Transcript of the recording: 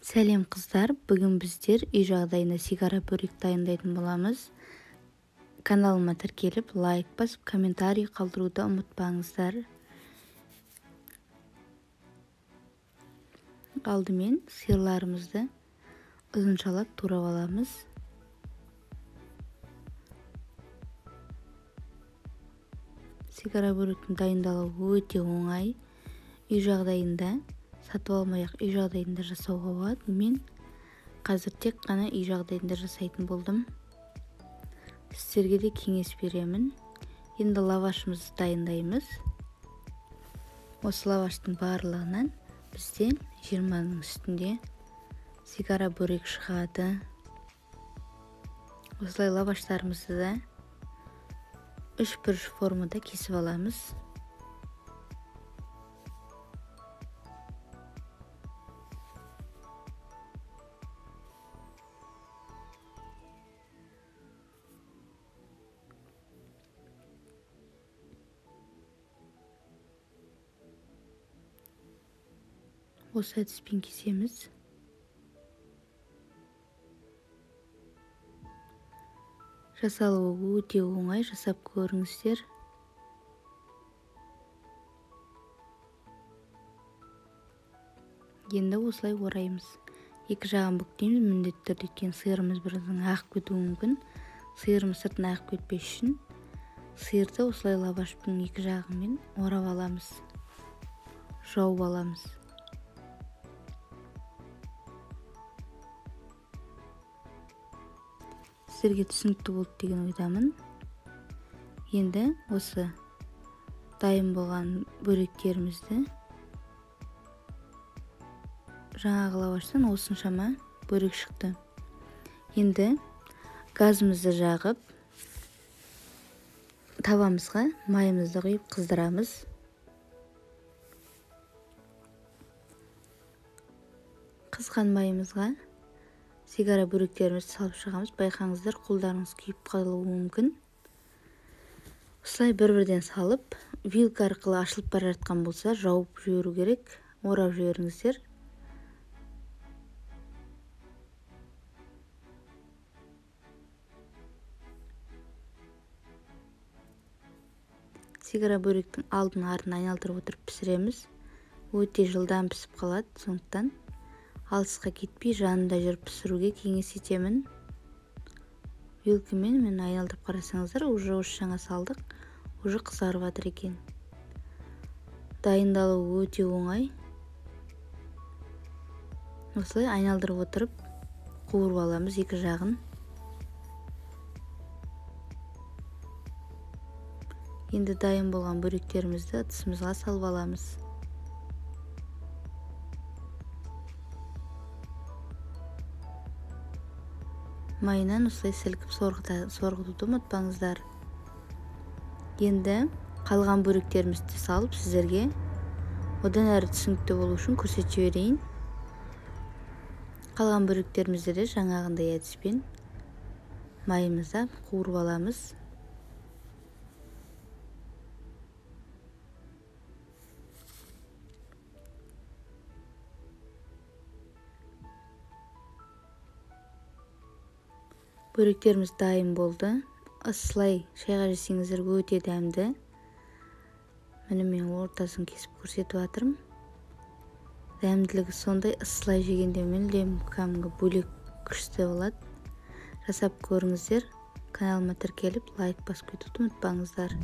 Сәлем қыздар, бүгін біздер үй жағдайында сигара бөрек дайындайтын боламыз. Каналыма тіркеліп, лайк басып, комментарий қалдыруды ұмытпаңыздар. Алдымен сиырларымызды ұзыншалап турап аламыз. Сигара бөректің дайындалуы өте оңай. Үй жағдайында сатып алмай-ақ үй жағдайында жасауға болады. Мен қазір тек қана үй жағдайында жасайтын болдым. Сіздерге де кеңес беремін. Енді лавашымызды дайындаймыз. Осы лаваштың барлығынан бізден 20-ның үстінде сигара бөрек шығады. Осылай лаваштарымызды да 3 бұрыш формада кесіп аламыз. Осы әдіспен кесеміз. Жасалуы өте оңай, жасап көріңіздер. Енді осылай ораймыз. Екі жағын бүктейміз, міндетті түрде, өйткені сиырымыз бірден ағып кетуі мүмкін. Сиырымыз сыртына ағып кетпес үшін сиырды осылай лавашпен екі жағымен орап аламыз, жауып аламыз. Сіздерге түсінікті болды деген ойдамын. Енді осы дайын болған бөректерімізді жаңағы лаваштан осыншама бөрек шықты. Енді газымызды жағып, табамызға майымызды құйып қыздырамыз. Қызған майымызға сигара бөректерімізді салып шығамыз. Байқаңыздар, қолдарыңыз күйіп қалуы мүмкін. Осылай бір-бірден салып, вилка арқылы ашылып бара жатқан болса, жауып жіберу керек, орап жіберіңіздер. Сигара бөректің алдын артын айналдырып отырып пісіреміз. Өте жылдам пісіп қалады, сондықтан алысқа кетпей жанында жүріп пісіруге кеңес етемін. Вилкамен мен айналдырып қарасаңыздар, уже жаңа салдық, уже қызарып жатыр екен. Дайындалуы өте оңай. Осылай айналдырып отырып қуырып аламыз екі жағын. Енді дайын болған бөректерімізді ыдысымызға салып аламыз. Майынан осылай сілкіп сорғытуды ұмытпаңыздар. Енді қалған бөректерімізді салып, сіздерге одан әрі түсінікті болу үшін көрсетіп жіберейін. Қалған бөректерімізді де жаңағындай әдіспен майымызда қуырып аламыз. Бөректеріміз дайын болды. Осылай шайға жесеңіздер өте дәмді. Міне мен ортасын кесіп көрсетіп жатырмын. Дәмділігі сондай, осылай жегенде мүлдем кәдімгі бөлек күшті болады. Жасап көріңіздер. Каналыма тіркеліп, лайк басып кетуді ұмытпаңыздар.